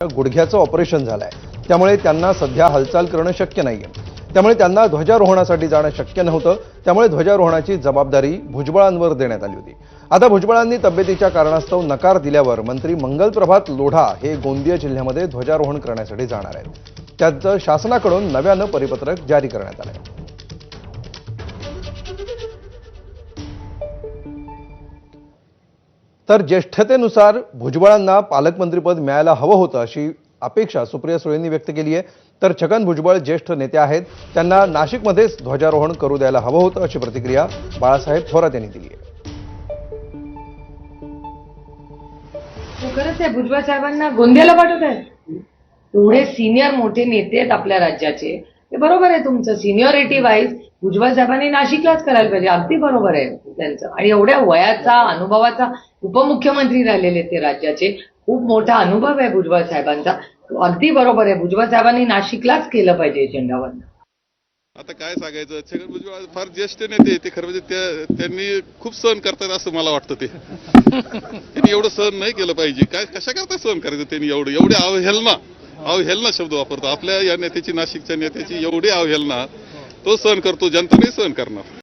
गुडघ्याचं operation झालंय, त्यामुळे त्यांना सध्या हालचाल करणं शक्य नाहीये. त्यामुळे त्यांना ध्वजारोहणासाठी जाणं शक्य नव्हतं. त्यामुळे ध्वजारोहणाची जबाबदारी भुजबळांवर देण्यात आली होती. आता भुजबळांनी तब्येतीच्या कारणास्तव नकार दिल्यावर मंत्री मंगलप्रभात लोढा हे गोंदिया जिल्ह्यामध्ये ध्वजारोहण करण्यासाठी जाणार आहेत. त्याचं शासनाकडून नव्यानं परिपत्रक जारी करण्यात आलंय. तर ज्येष्ठतेनुसार भुजबळांना पालकमंत्रीपद मिळायला हवं होतं अशी अपेक्षा सुप्रिया सुळेंनी व्यक्त केली आहे. तर छगन भुजबळ ज्येष्ठ नेते आहेत, त्यांना नाशिकमध्येच ध्वजारोहण करू द्यायला हवं होतं अशी प्रतिक्रिया बाळासाहेब थोरात यांनी दिली आहे. खरंच आहे, भुजबळ साहेबांना गोंदियाला पाठवत आहे. एवढे सिनियर मोठे नेते आहेत आपल्या राज्याचे. ते बरोबर आहे तुमचं, सिनियरिटी वाईज भुजबळ साहेबांनी नाशिकलाच करायला पाहिजे. अगदी बरोबर आहे त्यांचं. आणि एवढ्या वयाचा अनुभवाचा उपमुख्यमंत्री राहिलेले ते राज्याचे, खूप मोठा अनुभव आहे भुजबळ साहेबांचा. अगदी बरोबर आहे, भुजबळ साहेबांनी नाशिकलाच केलं पाहिजे एजेंडावर. आता काय सांगायचं, छगन भुजबळ फार ज्येष्ठ नेते ते. खरं म्हणजे त्यांनी खूप सहन करतात असं मला वाटतं. त्यांनी एवढं सहन नाही केलं पाहिजे. काय कशा करता सहन करायचं त्यांनी एवढे अवहेलना शब्द वापरतो आपल्या या नेत्याची, नाशिकच्या नेत्याची एवढी अवहेलना तो सहन करतो, जनता नाही सहन करणार.